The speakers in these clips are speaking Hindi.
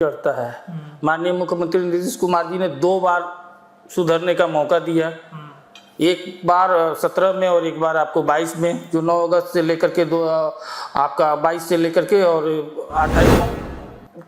करता है। माननीय मुख्यमंत्री नीतीश कुमार जी ने 2 बार सुधरने का मौका दिया, एक बार 17 में और एक बार आपको 22 में, जो 9 अगस्त से लेकर के आपका 22 से लेकर के और 28।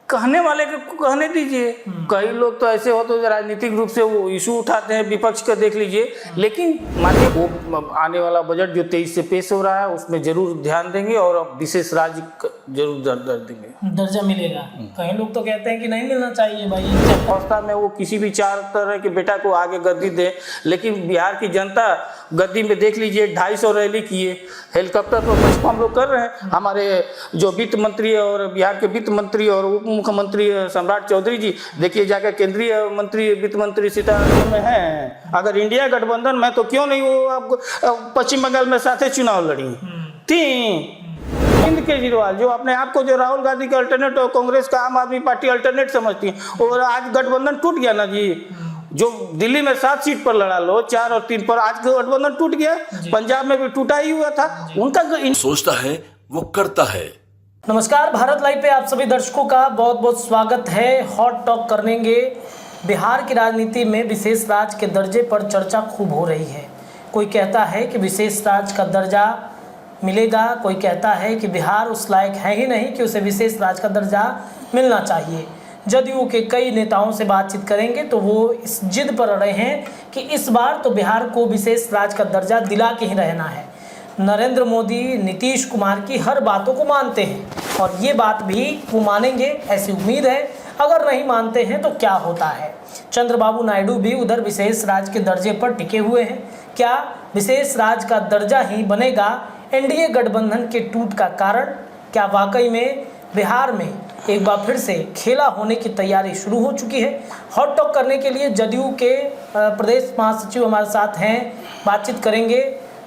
कहने वाले को कहने दीजिए। कई लोग तो ऐसे होते हैं राजनीतिक रूप से वो इशू उठाते हैं, विपक्ष का देख लीजिए। लेकिन मानिए वो आने वाला बजट जो 23 से पेश हो रहा है उसमें जरूर ध्यान देंगे और विशेष राज्य जरूर दर्ज देंगे, दर्जा मिलेगा। कई लोग तो कहते हैं कि नहीं मिलना चाहिए भाई। अवस्था में वो किसी भी 4 तरह के बेटा को आगे गद्दी दे, लेकिन बिहार की जनता गद्दी में देख लीजिए 250 रैली किए, हेलीकॉप्टर पर हम लोग कर रहे हैं। हमारे जो वित्त मंत्री और बिहार के वित्त मंत्री और उप मुख्यमंत्री सम्राट चौधरी जी देखिए जाकर केंद्रीय मंत्री वित्त मंत्री सीतारमण में हैं। अगर इंडिया गठबंधन में तो क्यों नहीं वो आपको पश्चिम बंगाल में साथे चुनाव लड़ी थी। अरविंद केजरीवाल जो अपने आप को जो राहुल गांधी का अल्टरनेट और कांग्रेस का आम आदमी पार्टी अल्टरनेट समझती है, और आज गठबंधन टूट गया ना जी। जो दिल्ली में 7 सीट पर लड़ा लो 4 और 3 पर, आज गठबंधन टूट गया। पंजाब में भी टूटा ही हुआ था। उनका सोचता है वो करता है। नमस्कार, भारत लाइव पे आप सभी दर्शकों का बहुत बहुत स्वागत है। हॉट टॉक करेंगे। बिहार की राजनीति में विशेष राज्य के दर्जे पर चर्चा खूब हो रही है। कोई कहता है कि विशेष राज्य का दर्जा मिलेगा, कोई कहता है कि बिहार उस लायक है ही नहीं कि उसे विशेष राज्य का दर्जा मिलना चाहिए। जदयू के कई नेताओं से बातचीत करेंगे तो वो इस जिद पर अड़े हैं कि इस बार तो बिहार को विशेष राज्य का दर्जा दिला के ही रहना है। नरेंद्र मोदी नीतीश कुमार की हर बातों को मानते हैं और ये बात भी वो मानेंगे ऐसी उम्मीद है। अगर नहीं मानते हैं तो क्या होता है। चंद्रबाबू नायडू भी उधर विशेष राज्य के दर्जे पर टिके हुए हैं। क्या विशेष राज्य का दर्जा ही बनेगा एनडीए गठबंधन के टूट का कारण? क्या वाकई में बिहार में एक बार फिर से खेला होने की तैयारी शुरू हो चुकी है? हॉट टॉक करने के लिए जदयू के प्रदेश महासचिव हमारे साथ हैं, बातचीत करेंगे।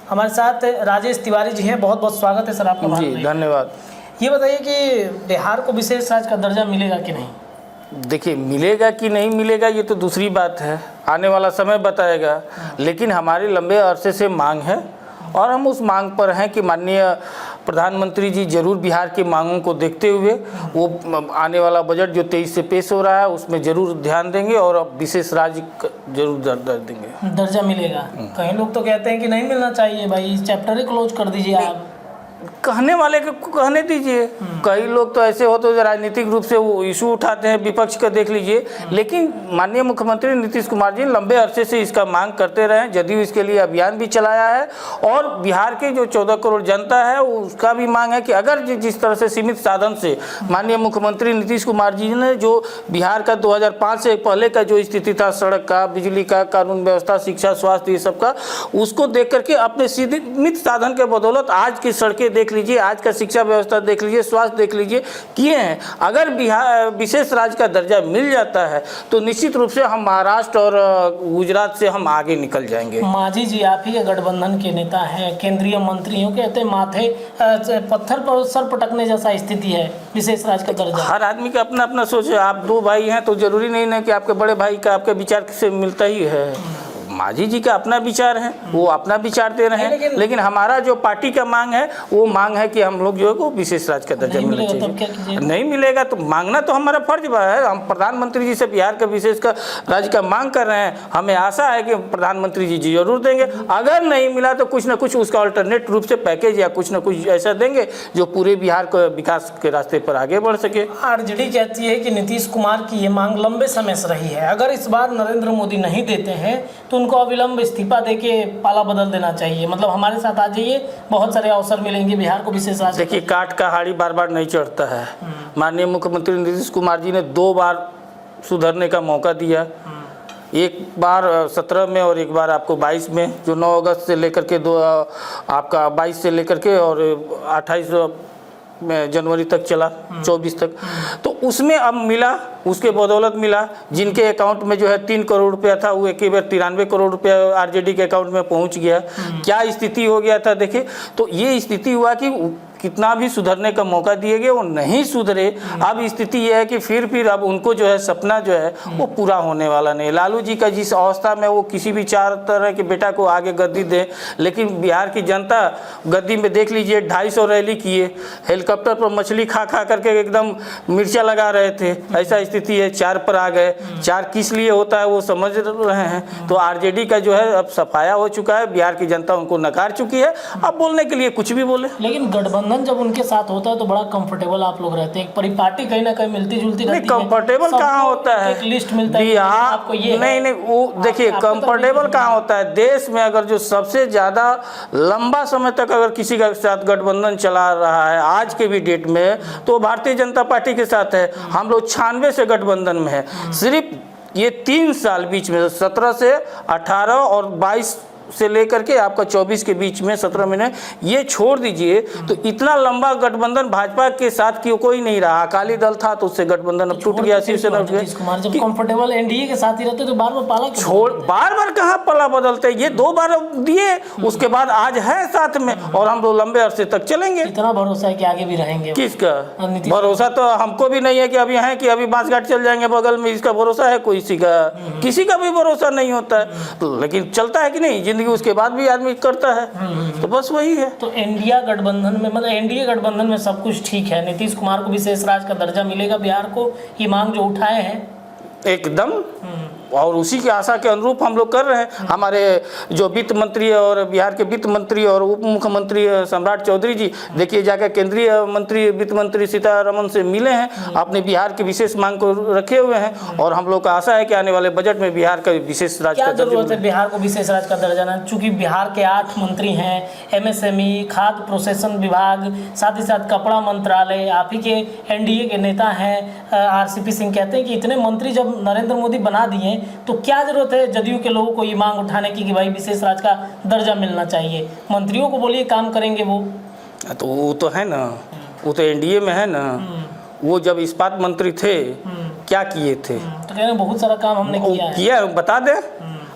हमारे साथ राजेश तिवारी जी हैं, बहुत बहुत स्वागत है सर आपका। जी धन्यवाद। ये बताइए कि बिहार को विशेष राज्य का दर्जा मिलेगा कि नहीं? देखिए, मिलेगा कि नहीं मिलेगा ये तो दूसरी बात है, आने वाला समय बताएगा। लेकिन हमारी लंबे अरसे से मांग है और हम उस मांग पर हैं कि माननीय प्रधानमंत्री जी जरूर बिहार की मांगों को देखते हुए वो आने वाला बजट जो 23 से पेश हो रहा है उसमें जरूर ध्यान देंगे और विशेष राज्य जरूर दर्ज देंगे, दर्जा मिलेगा। कई लोग तो कहते हैं कि नहीं मिलना चाहिए भाई, चैप्टर ही क्लोज कर दीजिए आप। कहने वाले को कहने दीजिए। कई लोग तो ऐसे होते हैं राजनीतिक रूप से वो इशू उठाते हैं, विपक्ष का देख लीजिए। लेकिन माननीय मुख्यमंत्री नीतीश कुमार जी लंबे अरसे से इसका मांग करते रहे, जदयू इसके लिए अभियान भी चलाया है और बिहार के जो 14 करोड़ जनता है उसका भी मांग है कि अगर जिस तरह से सीमित साधन से माननीय मुख्यमंत्री नीतीश कुमार जी ने जो बिहार का 2005 से पहले का जो स्थिति था, सड़क का, बिजली का, कानून व्यवस्था, शिक्षा, स्वास्थ्य, ये सब का, उसको देख करके अपने सीमित साधन के बदौलत आज की सड़कें देख लीजिए, आज का शिक्षा व्यवस्था देख लीजिए, स्वास्थ्य देख लीजिए किए हैं। अगर बिहार विशेष राज्य का दर्जा मिल जाता है तो निश्चित रूप से हम महाराष्ट्र और गुजरात से हम आगे निकल जाएंगे। मांझी जी आप ही के गठबंधन के नेता हैं, केंद्रीय मंत्रियों कहते हैं माथे पत्थर पर सर पटकने जैसा स्थिति है विशेष राज्य का दर्जा। हर आदमी का अपना अपना सोच है। आप 2 भाई हैं तो जरूरी नहीं ना कि आपके बड़े भाई का आपके विचार से मिलता ही है। मांझी जी का अपना विचार है, वो अपना विचार दे रहे हैं। लेकिन हमारा जो पार्टी का मांग है वो मांग है कि हम लोग जो है वो विशेष राज्य का दर्जा मिलना चाहिए। नहीं मिलेगा तो मांगना तो हमारा फर्ज है। हम प्रधानमंत्री जी से बिहार का विशेष का राज्य का मांग कर रहे हैं। हमें आशा है कि प्रधानमंत्री जी जरूर देंगे। अगर नहीं मिला तो कुछ ना कुछ उसका अल्टरनेट रूप से पैकेज या कुछ ना कुछ ऐसा देंगे जो पूरे बिहार को विकास के रास्ते पर आगे बढ़ सके। आरजेडी कहती है कि नीतीश कुमार की ये मांग लंबे समय से रही है, अगर इस बार नरेंद्र मोदी नहीं देते हैं तो उनको अविलंब इस्तीफा देके पाला बदल देना चाहिए। मतलब हमारे साथ आ जाइए, बहुत सारे अवसर मिलेंगे बिहार को विशेष राज्य। देखिए, काट का हाड़ी बार बार नहीं चढ़ता है। माननीय मुख्यमंत्री नीतीश कुमार जी ने 2 बार सुधरने का मौका दिया, एक बार 17 में और एक बार आपको 22 में, जो 9 अगस्त से लेकर के आपका 22 से लेकर के और 28 में जनवरी तक चला, 24 तक। तो उसमें अब मिला, उसके बदौलत मिला। जिनके अकाउंट में जो है 3 करोड़ रुपया था वो एक ही बार 93 करोड़ रुपया आरजेडी के अकाउंट में पहुंच गया। क्या स्थिति हो गया था देखिए। तो ये स्थिति हुआ कि कितना भी सुधरने का मौका दिए गए वो नहीं सुधरे। अब स्थिति यह है कि फिर अब उनको जो है सपना जो है वो पूरा होने वाला नहीं। लालू जी का जिस अवस्था में वो किसी भी चार तरह के बेटा को आगे गद्दी दे, लेकिन बिहार की जनता गद्दी में देख लीजिए 250 रैली किए, हेलीकॉप्टर पर मछली खा करके एकदम मिर्चा लगा रहे थे, ऐसा स्थिति है। 4 पर आ गए। 4 किस लिए होता है वो समझ रहे हैं। तो आरजेडी का जो है अब सफाया हो चुका है, बिहार की जनता उनको नकार चुकी है। अब बोलने के लिए कुछ भी बोले। लेकिन गठबंधन जब उनके साथ होता है तो बड़ा कंफर्टेबल आप लोग रहते हैं, एक परिपाटी कहीं ना कहीं मिलती जुलती रहती है। कंफर्टेबल कहाँ होता है, एक लिस्ट मिलता है बिहार आपको ये नहीं वो देखिए कंफर्टेबल कहाँ होता है। देश में अगर जो सबसे ज्यादा लंबा समय तक अगर किसी के साथ गठबंधन चला रहा है आज के भी डेट में तो भारतीय जनता पार्टी के साथ है। हम लोग 96 से गठबंधन में है। सिर्फ ये 3 साल बीच में 17 से 18 और 22 से लेकर के आपका 24 के बीच में 17 महीने ये छोड़ दीजिए तो इतना लंबा गठबंधन भाजपा के साथ कोई नहीं रहा। अकाली दल था तो उससे गठबंधन अब टूट गया। शिवसेना जब कंफर्टेबल एनडीए के साथ ही रहते तो बार बार पाला छोड़ बार कहाँ पला बदलते। ये 2 बार दिए उसके बाद आज है साथ में और हम लोग लंबे अरसे तक चलेंगे। इतना भरोसा है कि आगे भी रहेंगे। किसका भरोसा तो हमको भी नहीं है कि अभी है कि अभी बांसघाट चल जाएंगे बगल में, इसका भरोसा है कोई किसी का भी भरोसा नहीं होता है। लेकिन चलता है कि नहीं जिंदगी, उसके बाद भी आदमी करता है। तो बस वही है। तो इंडिया गठबंधन में मतलब एनडीए गठबंधन में सब कुछ ठीक है, नीतीश कुमार को विशेष राज का दर्जा मिलेगा बिहार को, ये मांग जो उठाए हैं एकदम और उसी की आशा के अनुरूप हम लोग कर रहे हैं। हमारे जो वित्त मंत्री और बिहार के वित्त मंत्री और उप मुख्यमंत्री सम्राट चौधरी जी देखिए जाकर केंद्रीय मंत्री वित्त मंत्री सीतारमण से मिले हैं, अपने बिहार की विशेष मांग को रखे हुए हैं और हम लोग का आशा है कि आने वाले बजट में बिहार का विशेष राज का दर्जा। जरूरत है बिहार को विशेष राज का दर्जा ना, चूंकि बिहार के 8 मंत्री हैं, एमएसएमई, खाद्य प्रोसेसन विभाग, साथ ही साथ कपड़ा मंत्रालय, आप ही के एनडीए के नेता हैं आरसीपी सिंह कहते हैं कि इतने मंत्री जब नरेंद्र मोदी बना दिए तो क्या जरूरत है जदयू के लोगों को ये मांग उठाने की कि भाई विशेष राज का दर्जा मिलना चाहिए। मंत्रियों को बोलिए काम करेंगे वो तो है ना, वो तो एनडीए में है ना। वो जब इस्पात मंत्री थे क्या किए थे, तो कह रहे हैं बहुत सारा काम हमने किया बता दे।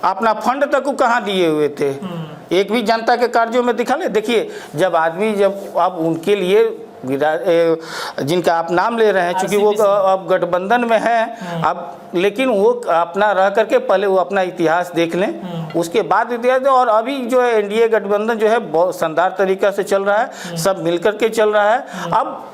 अपना फंड तक को कहाँ दिए हुए थे, एक भी जनता के कार्यों में दिखा ले। देखिए जब आदमी जब आप उनके लिए जिनका आप नाम ले रहे हैं चूंकि वो अब गठबंधन में है अब, लेकिन वो अपना रह करके पहले वो अपना इतिहास देख लें उसके बाद इतिहास। और अभी जो है एनडीए गठबंधन जो है बहुत शानदार तरीका से चल रहा है, सब मिल करके चल रहा है। अब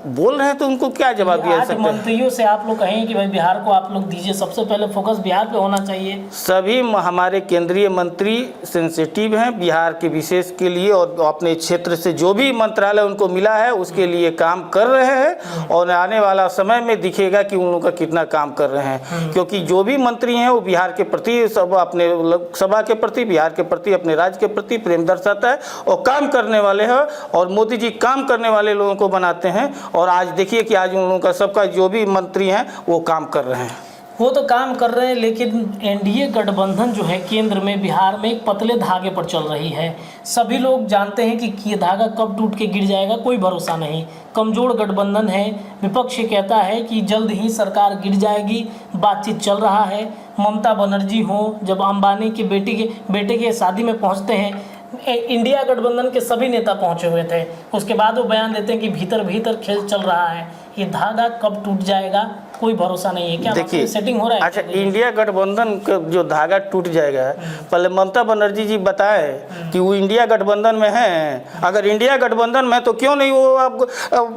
बोल रहे हैं तो उनको क्या जवाब दिया सकते हैं। मंत्रियों से आप लोग कहें कि भाई बिहार को आप लोग दीजिए, सबसे पहले फोकस बिहार पे होना चाहिए। सभी हमारे केंद्रीय मंत्री सेंसिटिव हैं बिहार के विशेष के लिए और अपने क्षेत्र से जो भी मंत्रालय उनको मिला है उसके लिए काम कर रहे हैं और आने वाला समय में दिखेगा कि उन लोगों का कितना काम कर रहे हैं। क्योंकि जो भी मंत्री हैं वो बिहार के प्रति सब अपने सभा के प्रति बिहार के प्रति अपने राज्य के प्रति प्रेम दर्शाता है और काम करने वाले हैं। और मोदी जी काम करने वाले लोगों को बनाते हैं और आज देखिए कि आज उन लोगों का सबका जो भी मंत्री हैं वो काम कर रहे हैं। वो तो काम कर रहे हैं लेकिन एनडीए गठबंधन जो है केंद्र में बिहार में एक पतले धागे पर चल रही है। सभी लोग जानते हैं कि ये धागा कब टूट के गिर जाएगा कोई भरोसा नहीं। कमजोर गठबंधन है, विपक्ष कहता है कि जल्द ही सरकार गिर जाएगी, बातचीत चल रहा है। ममता बनर्जी हो जब अंबानी के बेटे के शादी में पहुंचते हैं, इंडिया गठबंधन के सभी नेता पहुंचे हुए थे, उसके बाद वो बयान देते हैं कि भीतर भीतर खेल चल रहा है। ये धागा कब टूट जाएगा कोई भरोसा नहीं है। क्या देखिए सेटिंग हो रहा है? अच्छा इंडिया गठबंधन का जो धागा टूट जाएगा पहले ममता बनर्जी जी बताए कि वो इंडिया गठबंधन में है। अगर इंडिया गठबंधन में तो क्यों नहीं वो आप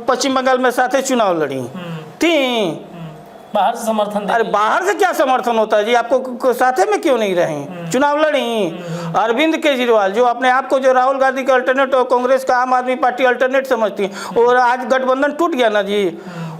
पश्चिम बंगाल में साथ चुनाव लड़ी थी, बाहर से समर्थन। अरे बाहर से क्या समर्थन होता है जी, आपको साथे में क्यों नहीं रही, चुनाव लड़ी। अरविंद केजरीवाल जो अपने आप को जो राहुल गांधी का अल्टरनेट और कांग्रेस का आम आदमी पार्टी अल्टरनेट समझती है और आज गठबंधन टूट गया ना जी।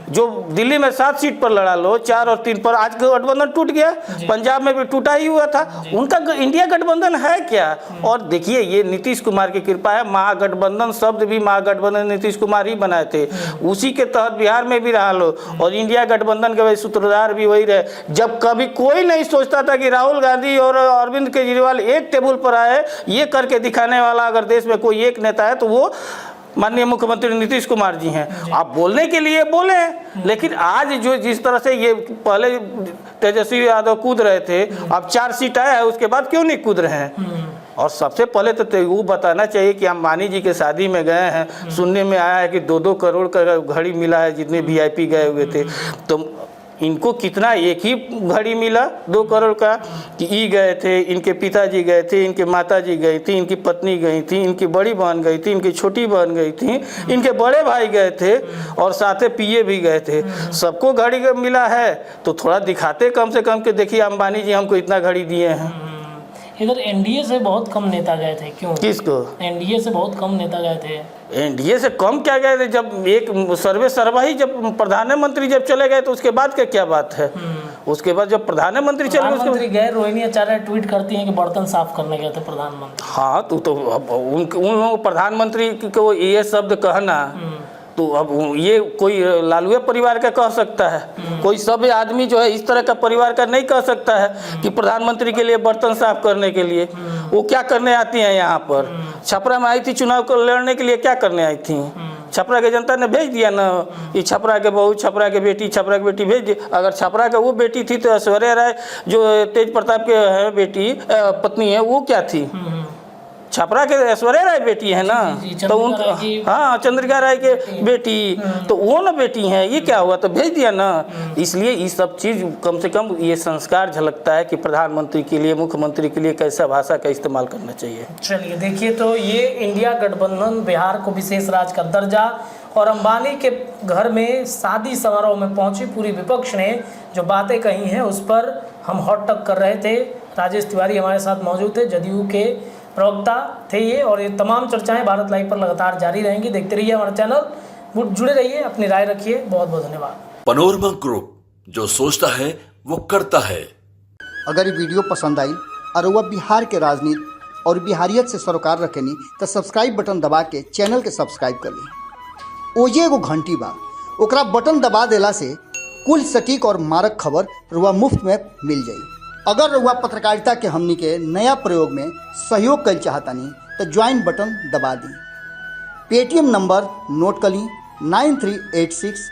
जो दिल्ली में 7 सीट पर लड़ा लो 4 और 3 पर, आज गठबंधन टूट गया। पंजाब में भी टूटा ही हुआ था। उनका इंडिया गठबंधन है क्या? और देखिए ये नीतीश कुमार की कृपा है, महागठबंधन शब्द भी महागठबंधन नीतीश कुमार ही बनाए थे, उसी के तहत बिहार में भी रहा लो और इंडिया गठबंधन के वही सूत्रधार भी वही रहे। जब कभी कोई नहीं सोचता था कि राहुल गांधी और अरविंद केजरीवाल एक टेबल पर आए, ये करके दिखाने वाला अगर देश में कोई एक नेता है तो वो माननीय मुख्यमंत्री नीतीश कुमार जी हैं। आप बोलने के लिए बोले, लेकिन आज जो जिस तरह से ये पहले तेजस्वी यादव कूद रहे थे, अब 4 सीट आया है उसके बाद क्यों नहीं कूद रहे हैं? और सबसे पहले तो वो बताना चाहिए कि अंबानी जी के शादी में गए हैं, सुनने में आया है कि 2-2 करोड़ का घड़ी मिला है जितने VIP गए हुए थे। तो इनको कितना, एक ही घड़ी मिला 2 करोड़ का कि ई गए थे, इनके पिताजी गए थे, इनके माताजी गई थी, इनकी पत्नी गई थी, इनकी बड़ी बहन गई थी, इनकी छोटी बहन गई थी, इनके बड़े भाई गए थे और साथे पिए भी गए थे। सबको घड़ी मिला है तो थोड़ा दिखाते कम से कम कि देखिए अंबानी जी हमको इतना घड़ी दिए हैं। इधर NDA से बहुत कम नेता गए थे, क्यों? किसको? NDA से बहुत कम नेता गए थे। NDA से कम क्या गए थे? जब एक सर्वा ही जब प्रधानमंत्री जब चले गए तो उसके बाद क्या बात है? उसके बाद जब प्रधानमंत्री चले प्रधानमंत्री गए, रोहिणी आचार्य ट्वीट करती हैं कि बर्तन साफ करने गए थे प्रधानमंत्री। हाँ तो उन लोगों प्रधानमंत्री को ये शब्द कहना, तो अब ये कोई लालुए परिवार का कह सकता है? कोई सभ्य आदमी जो है इस तरह का परिवार का नहीं कह सकता है कि प्रधानमंत्री के लिए बर्तन साफ करने के लिए। वो क्या करने आती हैं यहाँ पर? छपरा में आई थी चुनाव को लड़ने के लिए, क्या करने आई थी? छपरा के जनता ने भेज दिया ना, ये छपरा के बहू, छपरा के बेटी, छपरा की बेटी भेज दी। अगर छपरा का वो बेटी थी तो ऐश्वर्या राय जो तेज प्रताप के है बेटी पत्नी है, वो क्या थी? छपरा के ऐश्वर्या राय बेटी है ना, तो उन हाँ चंद्रिका राय के बेटी, तो वो ना बेटी हैं। ये क्या हुआ? तो भेज दिया ना। इसलिए ये सब चीज़ कम से कम ये संस्कार झलकता है कि प्रधानमंत्री के लिए, मुख्यमंत्री के लिए कैसा भाषा का इस्तेमाल करना चाहिए। चलिए देखिए, तो ये इंडिया गठबंधन बिहार को विशेष राज्य का दर्जा और अंबानी के घर में शादी समारोह में पहुंची पूरी विपक्ष ने जो बातें कही हैं उस पर हम हॉट टॉक कर रहे थे। राजेश तिवारी हमारे साथ मौजूद थे, जदयू के प्रवक्ता थे ये, और ये तमाम चर्चाएं भारत लाइव पर लगातार जारी रहेंगी। देखते रहिए हमारा चैनल, जुड़े रहिए, अपनी राय रखिए। बहुत बहुत धन्यवाद। पनोरमा ग्रुप, जो सोचता है वो करता है। अगर ये वीडियो पसंद आई और वह बिहार के राजनीति और बिहारियत से सरोकार रखेनी तो सब्सक्राइब बटन दबा के चैनल के सब्सक्राइब कर ली। ओजे एगो घंटी बा, ओकरा बटन दबा देला से कुल सटीक और मारक खबर रुआ मुफ्त में मिल जाई। अगर रुआ पत्रकारिता के हमनी के नया प्रयोग में सहयोग कर चाहतानी तो ज्वाइन बटन दबा दी। पेटीएम नंबर नोट कर ली 9386